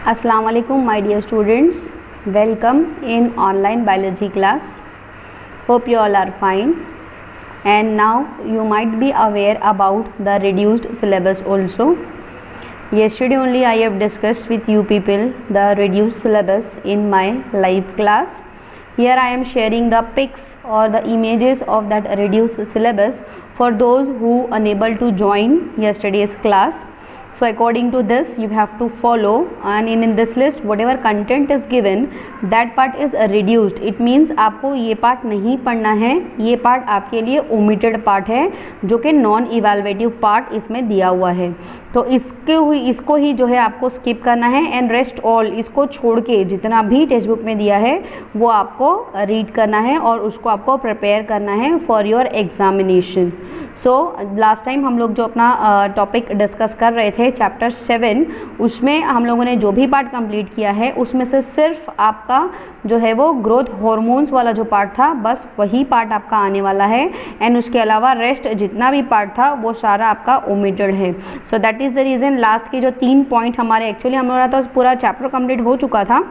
Assalamu alaikum my dear students, welcome in online biology class. Hope you all are fine, and now you might be aware about the reduced syllabus also. Yesterday only I have discussed with you people the reduced syllabus in my live class. Here I am sharing the pics or the images of that reduced syllabus for those who unable to join yesterday's class. So according to this you have to follow, and in this list whatever content is given that part is reduced. It means आपको ये part नहीं पढ़ना है, ये part आपके लिए omitted part है जो कि नॉन इवैल्यूएटिव पार्ट इसमें दिया हुआ है। तो इसको ही जो है आपको स्किप करना है, एंड रेस्ट ऑल इसको छोड़ के जितना भी टेक्स्ट बुक में दिया है वो आपको रीड करना है और उसको आपको प्रिपेयर करना है for your examination. So last time हम लोग जो अपना टॉपिक डिस्कस कर रहे थे चैप्टर 7, उसमें हम लोगों ने जो भी पार्ट कंप्लीट किया है उसमें से सिर्फ आपका जो है वो ग्रोथ हार्मोन्स वाला जो पार्ट था बस वही पार्ट आपका आने वाला है, एंड उसके अलावा रेस्ट जितना भी पार्ट था वो सारा आपका ओमिटेड है। So that is the reason last के जो 3 पॉइंट हमारे एक्चुअली हम लोगों का तो पूरा चैप्टर कंप्लीट हो चुका था,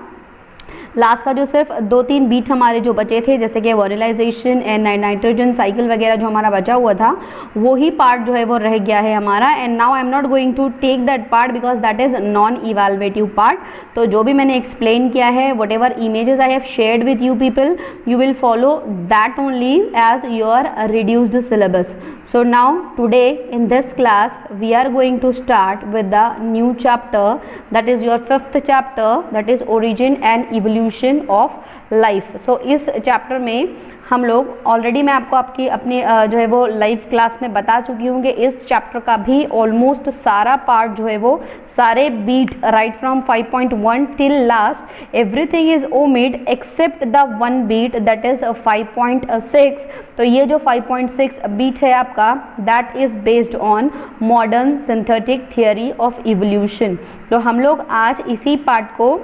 लास्ट का जो सिर्फ 2-3 बीट हमारे जो बचे थे जैसे कि वॉनिलाइजेशन एंड नाइट्रोजन साइकिल वगैरह जो हमारा बचा हुआ था वो ही पार्ट जो है वो रह गया है हमारा। And now I am not going to take that part because that is non evaluative part. तो जो भी मैंने एक्सप्लेन किया है whatever images I have shared with you people you will follow that only as your reduced syllabus. So now today in this class we are going to start with the new chapter that is your 5th chapter that is origin and evolution of life. So इस chapter में हम लोग already मैं आपको अपनी जो है वो लाइव क्लास में बता चुकी हूँ कि इस चैप्टर का भी ऑलमोस्ट सारा पार्ट जो है वो सारे bit right from 5.1 till last everything is omit except the one bit that is 5.6। तो ये जो 5.6 बीट है आपका that is based on modern synthetic theory of evolution. तो हम लोग आज इसी पार्ट को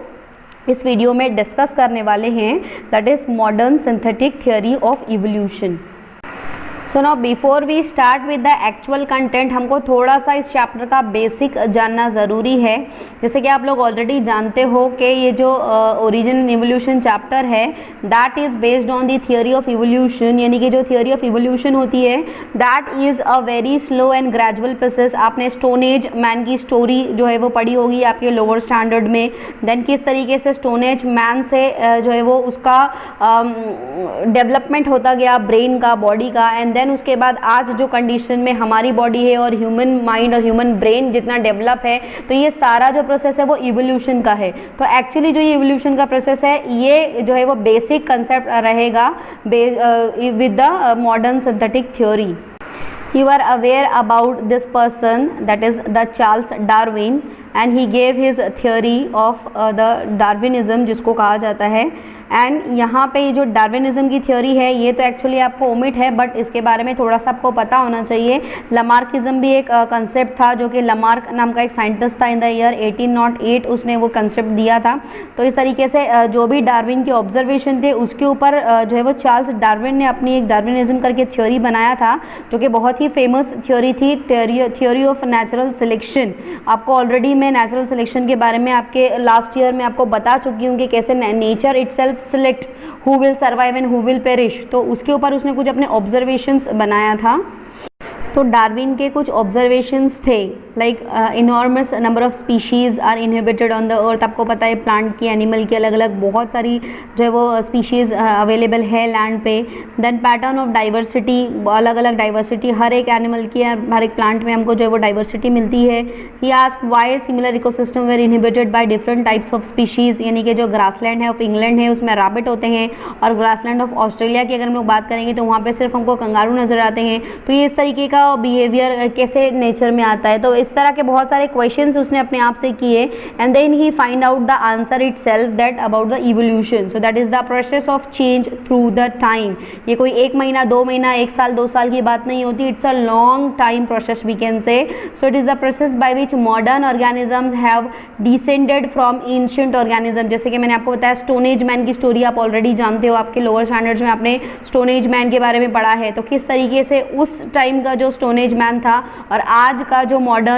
इस वीडियो में डिस्कस करने वाले हैं that is modern synthetic theory of evolution. So now before we start with the actual content हमको थोड़ा सा इस चैप्टर का बेसिक जानना ज़रूरी है। जैसे कि आप लोग ऑलरेडी जानते हो कि ये जो ओरिजिन एंड इवोल्यूशन चैप्टर है that is based on the theory of evolution, यानी कि जो थियोरी ऑफ इवोल्यूशन होती है that is a very slow and gradual process. आपने स्टोन एज मैन की स्टोरी जो है वो पढ़ी होगी आपके लोअर स्टैंडर्ड में, देन किस तरीके से स्टोन एज मैन से जो है वो उसका डेवलपमेंट होता गया ब्रेन का, बॉडी का, एंड देन उसके बाद आज जो कंडीशन में हमारी बॉडी है और ह्यूमन माइंड और ह्यूमन ब्रेन जितना डेवलप है तो ये सारा जो प्रोसेस है वो इवोल्यूशन का है। तो एक्चुअली जो ये इवोल्यूशन का प्रोसेस है ये जो है वो बेसिक कंसेप्ट रहेगा with the modern synthetic theory. You are aware about this person that is the Charles Darwin and he gave his theory of the Darwinism जिसको कहा जाता है। एंड यहाँ पे ये जो डार्विनिज्म की थ्योरी है ये तो एक्चुअली आपको ओमिट है बट इसके बारे में थोड़ा सा आपको पता होना चाहिए। लमार्किज्म भी एक कंसेप्ट था जो कि लमार्क नाम का एक साइंटिस्ट था इन द ईयर 1808 उसने वो कंसेप्ट दिया था। तो इस तरीके से जो भी डार्विन के ऑब्जर्वेशन थे उसके ऊपर जो है वो चार्ल्स डार्विन ने अपनी एक डार्विनिज्म करके थ्योरी बनाया था जो कि बहुत ही फेमस थ्योरी थी, थ्योरी ऑफ नेचुरल सिलेक्शन। आपको ऑलरेडी मैं नेचुरल सिलेक्शन के बारे में आपके लास्ट ईयर में आपको बता चुकी हूँ कि कैसे nature itself select who will survive and who will perish। तो उसके ऊपर उसने कुछ अपने ऑब्जर्वेशंस बनाया था। तो डार्विन के कुछ ऑब्जर्वेशंस थे like enormous number of species are inhibited on the earth. आपको पता है प्लांट की, एनिमल की अलग अलग बहुत सारी जो है वो स्पीशीज़ अवेलेबल है लैंड पे। देन पैटर्न ऑफ डाइवर्सिटी, अलग अलग डाइवर्सिटी हर एक एनिमल की, हर एक प्लांट में हमको जो है वो डाइवर्सिटी मिलती है। He ask why similar ecosystem were inhibited by different types of species, यानी कि जो ग्रासलैंड है ऑफ इंग्लैंड है उसमें रैबिट होते हैं, और ग्रासलैंड ऑफ ऑस्ट्रेलिया की अगर हम लोग बात करेंगे तो वहाँ पर सिर्फ हमको कंगारू नज़र आते हैं। तो ये इस तरीके का बिहेवियर कैसे नेचर में आता है। तो इस तरह के बहुत सारे क्वेश्चंस उसने अपने आप से किए and then he find out the answer itself that about the evolution. So that is the process of change through the time. ये कोई 1 महीना 2 महीना 1 साल 2 साल की बात नहीं होती, it's a long time process we can say. So it is the process by which modern organisms have descended from ancient organism. जैसे कि मैंने आपको बताया स्टोन एज मैन की स्टोरी आप ऑलरेडी जानते हो, आपके लोअर स्टैंडर्ड्स में आपने स्टोन एज मैन के बारे में पढ़ा है। तो किस तरीके से उस टाइम का जो स्टोन एज मैन था और आज का जो मॉडर्न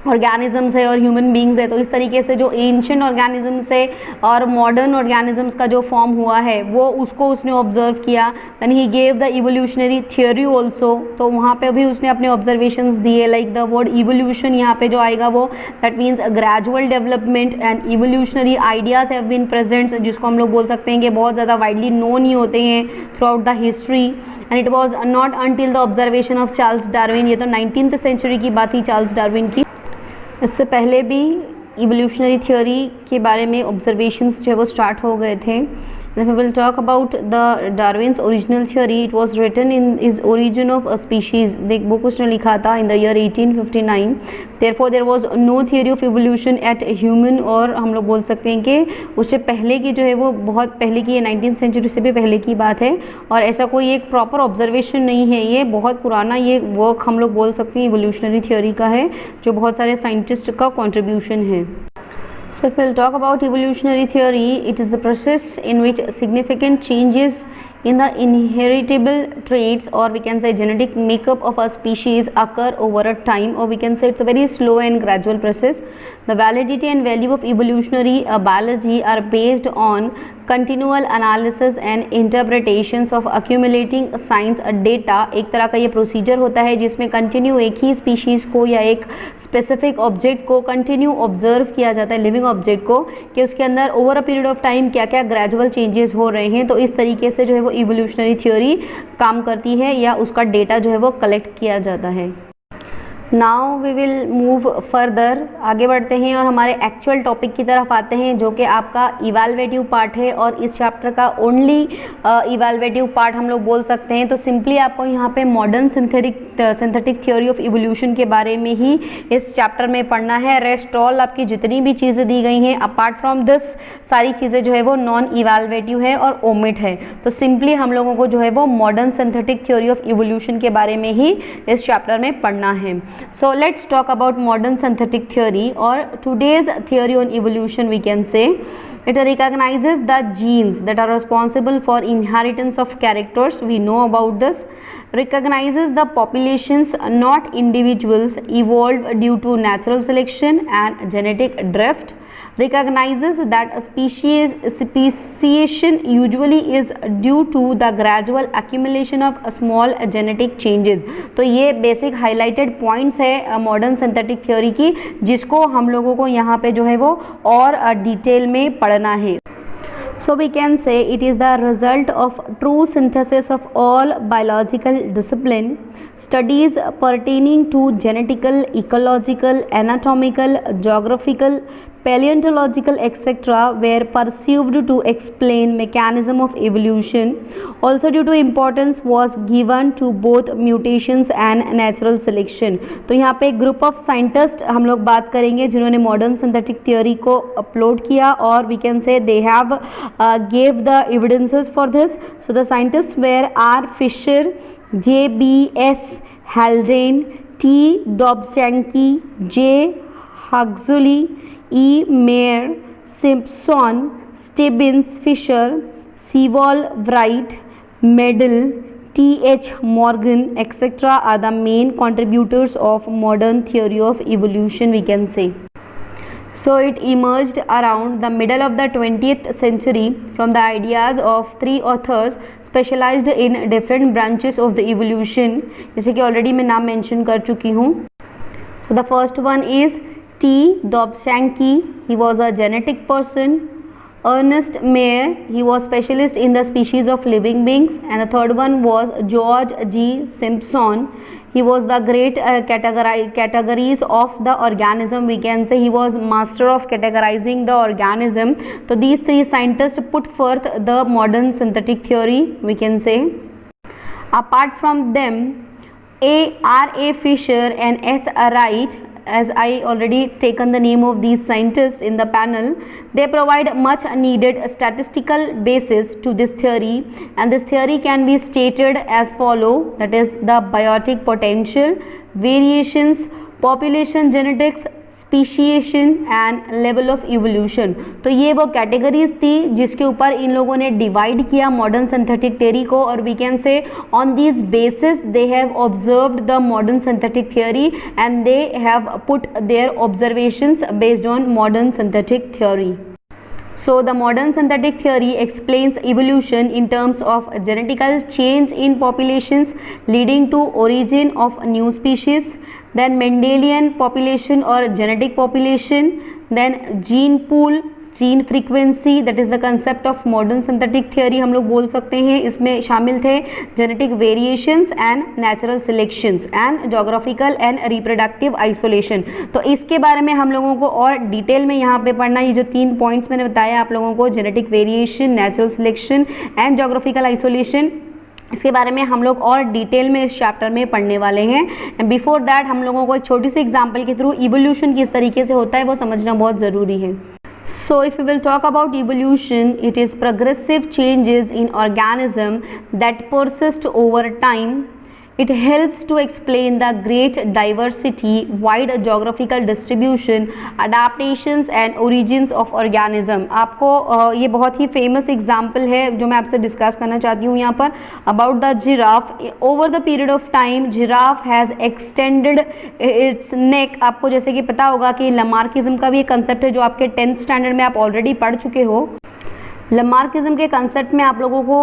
ऑर्गेनिजम्स है और ह्यूमन बींग्स है। तो इस तरीके से जो एंशिएंट ऑर्गेनिजम्स है और मॉडर्न ऑर्गेनिजम्स का जो फॉर्म हुआ है वो उसको उसने ऑब्जर्व किया। Then he gave the evolutionary theory also, तो वहाँ पे भी उसने अपने ऑब्जर्वेशंस दिए। लाइक द वर्ड इवोल्यूशन यहाँ पे जो आएगा वो that means gradual development and evolutionary ideas have been present, जिसको हम लोग बोल सकते हैं कि बहुत ज़्यादा वाइडली नोन ही होते हैं through out the history. And it was not until the observation of Charles Darwin, ये तो 19th सेंचुरी की बात थी चार्ल्स डार्विन की। इससे पहले भी इवोल्यूशनरी थ्योरी के बारे में ऑब्जर्वेशंस जो है वो स्टार्ट हो गए थे। And if we will talk about the Darwin's original theory, it was written in his Origin of a Species, एक बुक उसने लिखा था in the year 1859. Therefore there was no theory of evolution at human, और हम लोग बोल सकते हैं कि उससे पहले की जो है वो बहुत पहले की, 19th सेंचुरी से भी पहले की बात है, और ऐसा कोई एक प्रॉपर ऑब्जर्वेशन नहीं है। ये बहुत पुराना ये वर्क हम लोग बोल सकते हैं इवोल्यूशनरी थ्योरी का है, जो बहुत सारे साइंटिस्ट का कॉन्ट्रीब्यूशन है। So if we'll talk about evolutionary theory, it is the process in which significant changes in the inheritable traits, or we can say genetic makeup of a species, occur over a time, or we can say it's a very slow and gradual process. The validity and value of evolutionary biology are based on continual analysis and interpretations of accumulating science data। एक तरह का ये procedure होता है जिसमें continue एक ही species को या एक स्पेसिफिक ऑब्जेक्ट को कंटिन्यू ऑब्जर्व किया जाता है, लिविंग ऑब्जेक्ट को, कि उसके अंदर over a period of time क्या क्या ग्रेजुअल चेंजेस हो रहे हैं। तो इस तरीके से जो है वो इवोल्यूशनरी थ्योरी काम करती है, या उसका डेटा जो है वो कलेक्ट किया जाता है। Now we will move further, आगे बढ़ते हैं और हमारे एक्चुअल टॉपिक की तरफ आते हैं, जो कि आपका इवैल्यूएटिव पार्ट है और इस चैप्टर का ओनली इवैल्यूएटिव पार्ट हम लोग बोल सकते हैं। तो सिंपली आपको यहाँ पे modern synthetic theory of evolution के बारे में ही इस चैप्टर में पढ़ना है। रेस्ट ऑल आपकी जितनी भी चीज़ें दी गई हैं अपार्ट फ्रॉम दिस, सारी चीज़ें जो है वो नॉन इवैल्यूएटिव है और ओमिट है। तो सिंपली हम लोगों को जो है वो modern synthetic theory of evolution के बारे में ही इस चैप्टर में पढ़ना है। So let's talk about modern synthetic theory, or today's theory on evolution we can say. It recognizes the genes that are responsible for inheritance of characters. We know about this. Recognizes the populations, not individuals, evolved due to natural selection and genetic drift. Recognizes that speciation usually is due to the gradual accumulation of small genetic changes. तो ये basic highlighted points है modern synthetic theory की, जिसको हम लोगों को यहाँ पे जो है वो और डिटेल में पढ़ना है। So we can say it is the result of true synthesis of all biological discipline. Studies pertaining to genetical, ecological, anatomical, geographical, paleontological etc. were pursued to explain mechanism of evolution. Also due to importance was given to both mutations and natural selection. तो यहाँ पे group of scientist हम लोग बात करेंगे जिन्होंने modern synthetic theory को upload किया, और we can say they have gave the evidences for this. So the scientists were R. Fisher, J.B.S. Haldane, T. Dobzhansky, J. Huxley, E. Mayer, Simpson, Stebbins, Fisher, Sewall, Wright, Medal, T.H. Morgan, etc. are the main contributors of modern theory of evolution, we can say. So it emerged around the middle of the 20th century from the ideas of three authors specialized in different branches of the evolution, जैसे कि already मैं नाम mention कर चुकी हूँ। So the first one is T. Dobzhansky, he was a genetic person. Ernest Mayr, he was specialist in the species of living beings. And the third one was George G. Simpson. He was the great categories of the organism, we can say. He was master of categorizing the organism. So these three scientists put forth the modern synthetic theory, we can say. Apart from them, R.A. Fisher and S. Wright, as I already taken the name of these scientists in the panel, they provide much needed statistical basis to this theory, and this theory can be stated as follow, that is the biotic potential, variations, population genetics, speciation and level of evolution. तो ये वो categories थी जिसके ऊपर इन लोगों ने divide किया modern synthetic theory को, और we can say on this basis they have observed the modern synthetic theory and they have put their observations based on modern synthetic theory. So the modern synthetic theory explains evolution in terms of genetical change in populations leading to origin of new species, then Mendelian population or genetic population, then gene pool, gene frequency, that is the concept of modern synthetic theory हम लोग बोल सकते हैं. इसमें शामिल थे genetic variations and natural selections and geographical and reproductive isolation. तो इसके बारे में हम लोगों को और डिटेल में यहाँ पे पढ़ना. ये जो 3 पॉइंट्स मैंने बताया आप लोगों को, genetic variation, natural selection and geographical isolation, इसके बारे में हम लोग और डिटेल में इस चैप्टर में पढ़ने वाले हैं. एंड बिफोर दैट हम लोगों को एक छोटी सी एग्जांपल के थ्रू इवोल्यूशन किस तरीके से होता है वो समझना बहुत ज़रूरी है. So if we will talk about evolution, it is progressive changes in organism that persist over time. It helps to explain the great diversity, wide geographical distribution, adaptations and origins of organism. आपको ये बहुत ही famous example है जो मैं आपसे discuss करना चाहती हूँ यहाँ पर about the giraffe. Over the period of time giraffe has extended its neck. आपको जैसे कि पता होगा कि लमार्किज्म का भी एक कंसेप्ट है जो आपके 10th स्टैंडर्ड में आप ऑलरेडी पढ़ चुके हो. लमार्किज्म के कंसेप्ट में आप लोगों को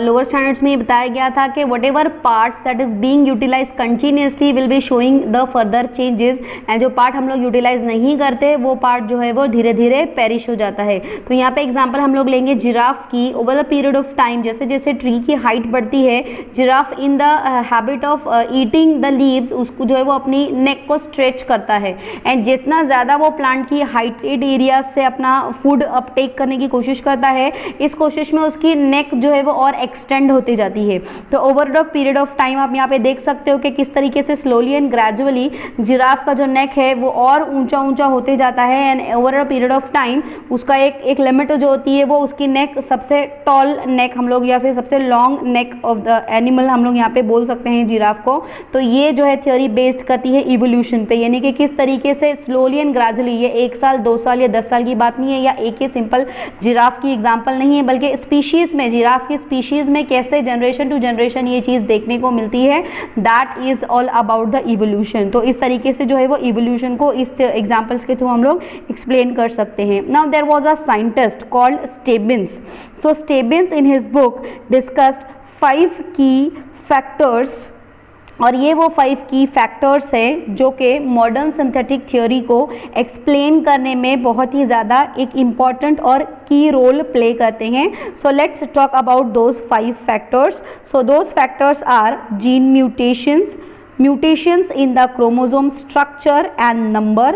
लोअर स्टैंडर्ड्स में ये बताया गया था कि whatever parts that is being utilise continuously will be showing the further changes, and जो पार्ट हम लोग यूटिलाइज नहीं करते वो पार्ट जो है वो धीरे धीरे पेरिश हो जाता है. तो यहाँ पे एग्जांपल हम लोग लेंगे जिराफ की. Over the period of time जैसे जैसे ट्री की हाइट बढ़ती है, giraffe in the habit of eating the leaves, उसको जो है वो अपनी नेक को स्ट्रेच करता है, एंड जितना ज़्यादा वो प्लांट की हाइटेड एरिया से अपना फूड अपटेक करने की कोशिश करता है, इस कोशिश में उसकी नेक जो है वो और एक्सटेंड होती जाती है. तो over the period of time आप यहाँ पे देख सकते हो कि किस तरीके से स्लोली एंड ग्रेजुअली जिराफ का जो नेक है वो और ऊंचा ऊंचा होते जाता है, and over a period of time उसका एक लिमिट जो होती है वो उसकी नेक सबसे टॉल नेक हम लोग या फिर सबसे long neck of the animal हम लोग यहाँ पे बोल सकते हैं जिराफ को. तो ये जो है थ्योरी बेस्ड करती है इवोल्यूशन पे, यानी कि किस तरीके से स्लोली एंड ग्रेजुअली, ये 1 साल 2 साल या 10 साल की बात नहीं है या एक ही सिंपल जिराफ की एग्जाम्पल नहीं है, बल्कि स्पीशीज में, जिराफ की स्पीशीज में कैसे जनरेशन टू जनरेशन ये चीज़ देखने को मिलती है. That is all about the evolution. तो इस तरीके से जो है वो इवोल्यूशन को इस एग्जाम्पल्स के थ्रू हम लोग एक्सप्लेन कर सकते हैं. Now there was a scientist called Stebbins. So Stebbins in his book discussed 5 की फैक्टर्स, और ये वो 5 की फैक्टर्स हैं जो कि मॉडर्न सिंथेटिक थ्योरी को एक्सप्लेन करने में बहुत ही ज़्यादा एक इम्पॉर्टेंट और की रोल प्ले करते हैं. So let's talk about those 5 factors. So those factors are gene mutations, mutations in the chromosome structure and number,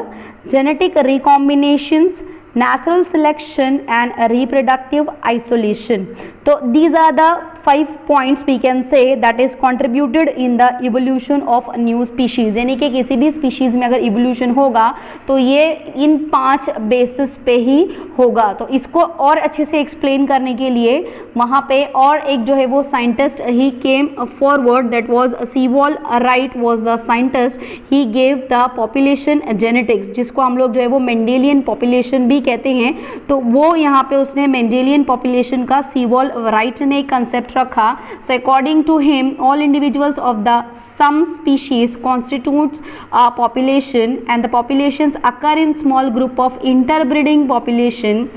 genetic recombinations, natural selection and reproductive isolation. So these are the 5 points we can say that is contributed in the evolution of a new species. यानी कि किसी भी species में अगर evolution होगा तो ये इन 5 basis पे ही होगा. तो इसको और अच्छे से explain करने के लिए वहाँ पे और एक जो है वो scientist he came forward, that was Sewall Wright was the scientist. He gave the population genetics, जिसको हम लोग जो है वो Mendelian population भी कहते हैं. तो वो यहाँ पे उसने Mendelian population का Sewall Wright ने एक concept रखा. So according to him, all individuals of the some species constitutes a population, and the populations occur in small group of interbreeding population.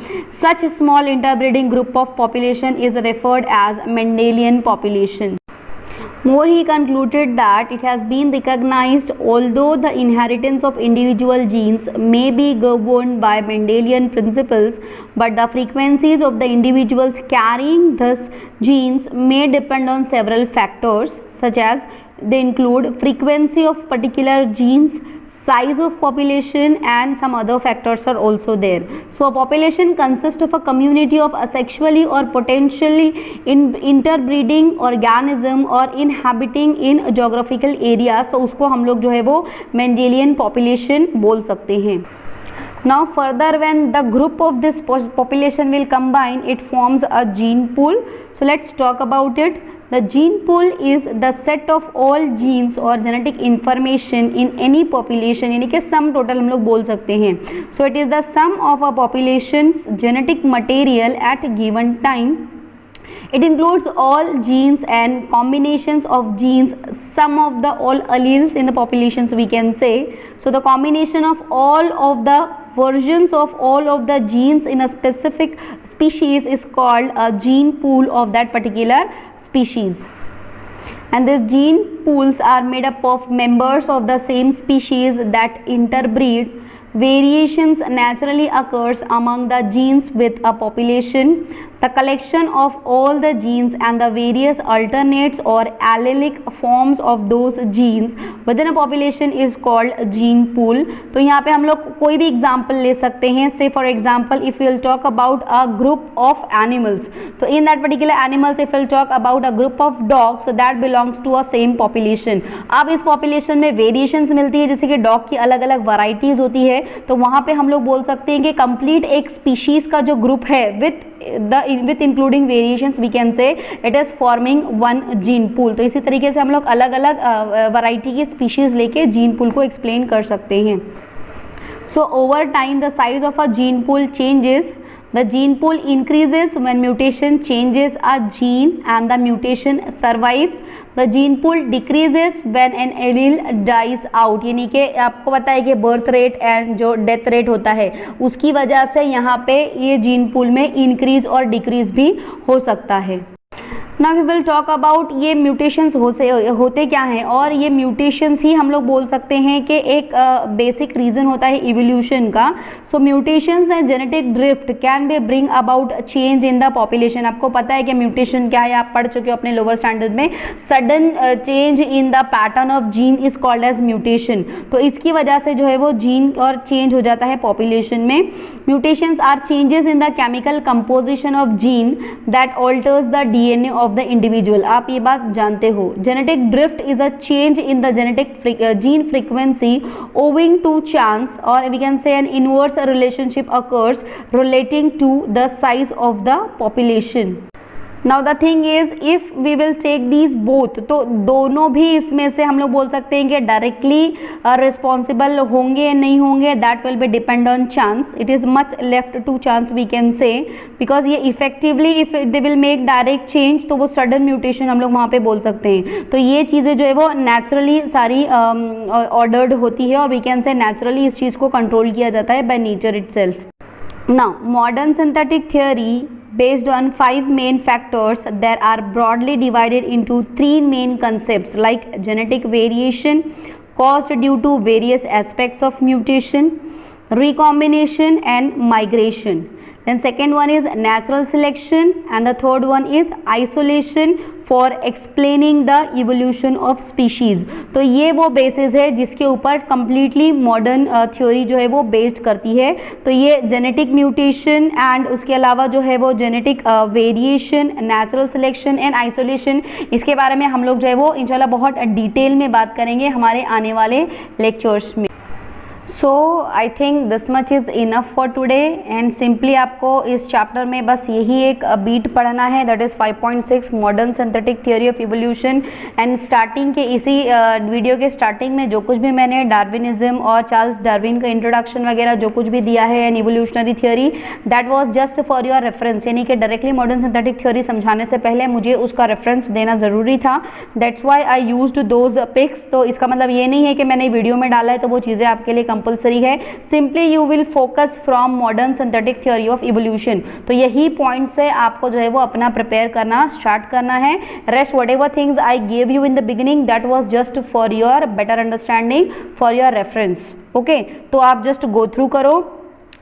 Such small interbreeding group of population is referred as Mendelian population. More, he concluded that it has been recognized, although the inheritance of individual genes may be governed by Mendelian principles, but the frequencies of the individuals carrying these genes may depend on several factors, such as they include frequency of particular genes, size of population, and some other factors are also there. So a population consists of a community of asexually or potentially interbreeding organism or inhabiting in geographical areas. तो उसको हम लोग जो है वो Mendelian population बोल सकते हैं. Now further, when the group of this population will combine, it forms a gene pool. So let's talk about it. The gene pool is the set of all genes or genetic information in any population, यानी कि sum total हम लोग बोल सकते हैं. So it is the sum of a population's genetic material at a given time. It includes all genes and combinations of genes, sum of the all alleles in the populations we can say. So the combination of all of the versions of all of the genes in a specific species is called a gene pool of that particular species. And these gene pools are made up of members of the same species that interbreed. Variations naturally occurs among the genes with a population. The collection of all the genes and the various alternates or allelic forms of those genes within a population is called a gene pool. तो यहाँ पे हम लोग कोई भी example ले सकते हैं. Say for example, if we will talk about a group of animals, so in that particular animals, if we will talk about a group of dogs, so that belongs to a same population. अब इस population में variations मिलती है, जैसे कि dog की अलग अलग varieties होती है, तो वहाँ पे हम लोग बोल सकते हैं कि complete एक species का जो group है with including variations we can say it is forming one gene pool. तो इसी तरीके से हम लोग अलग अलग variety की species लेके gene pool को explain कर सकते हैं. So over time the size of a gene pool changes. The gene pool increases when mutation changes a gene and the mutation survives. The gene pool decreases when an allele dies out. यानी कि आपको पता है कि birth rate and जो death rate होता है उसकी वजह से यहाँ पे ये जीन पूल में इंक्रीज और डिक्रीज भी हो सकता है. Now we will talk about ये म्यूटेशंस होते क्या हैं, और ये म्यूटेशंस ही हम लोग बोल सकते हैं कि एक बेसिक रीज़न होता है इवोल्यूशन का. So mutations and genetic drift can be bring about change in the population. आपको पता है कि म्यूटेशन क्या है, आप पढ़ चुके हो अपने लोअर स्टैंडर्ड में. Sudden change in the pattern of gene is called as mutation. तो इसकी वजह से जो है वो जीन और चेंज हो जाता है पॉपुलेशन में. Mutations are changes in the chemical composition of gene that alters the DNA of the individual. आप ये बात जानते हो. Genetic drift is a change in the genetic gene frequency owing to chance, और we can say an inverse relationship occurs relating to the size of the population. Now the thing is if we will take these both, तो दोनों भी इसमें से हम लोग बोल सकते हैं कि डायरेक्टली रिस्पॉन्सिबल होंगे या नहीं होंगे, that will be depend on chance. It is much left to chance we can say, because ये effectively if they will make direct change तो वो सडन म्यूटेशन हम लोग वहाँ पे बोल सकते हैं. तो ये चीज़ें जो है वो नेचुरली सारी ऑर्डर्ड होती है, और वी कैन से नेचुरली इस चीज़ को कंट्रोल किया जाता है by nature itself. Now modern synthetic theory based on 5 main factors that are broadly divided into 3 main concepts like genetic variation caused due to various aspects of mutation, recombination and migration. Then second one is natural selection, and the third one is isolation for explaining the evolution of species. तो ये वो basis है जिसके ऊपर completely modern theory जो है वो based करती है. तो ये genetic mutation and उसके अलावा जो है वो genetic variation, natural selection and isolation, इसके बारे में हम लोग जो है वो इंशाल्लाह बहुत डिटेल में बात करेंगे हमारे आने वाले लेक्चर्स में. So I think this much is enough for today, and simply आपको इस चैप्टर में बस यही एक बीट पढ़ना है, that is 5.6 modern synthetic theory of evolution. And starting के इसी वीडियो के स्टार्टिंग में जो कुछ भी मैंने डार्विनिज्म और चार्ल्स डार्विन का इंट्रोडक्शन वगैरह जो कुछ भी दिया है and evolutionary theory, that was just for your reference. यानी कि डायरेक्टली मॉडर्न सिंथेटिक थ्योरी समझाने से पहले मुझे उसका रेफरेंस देना ज़रूरी था. That's why I used those pics. तो इसका मतलब ये नहीं है कि मैंने वीडियो में डाला है तो वो चीज़ें आपके लिए कंपलसरी है. Simply you will focus from modern synthetic theory of evolution. तो यही पॉइंट से आपको जो है वो अपना प्रिपेयर करना स्टार्ट करना है. Rest what ever things I give you in the beginning, that was just for your better understanding, for your reference. Okay, तो आप जस्ट गो थ्रू करो.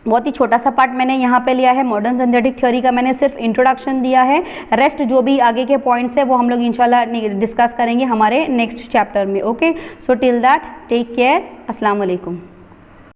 बहुत ही छोटा सा पार्ट मैंने यहाँ पे लिया है मॉडर्न सिंथेटिक थ्योरी का, मैंने सिर्फ इंट्रोडक्शन दिया है. रेस्ट जो भी आगे के पॉइंट्स है वो हम लोग इंशाल्लाह डिस्कस करेंगे हमारे नेक्स्ट चैप्टर में. Okay, so till that take care. अस्सलाम वालेकुम.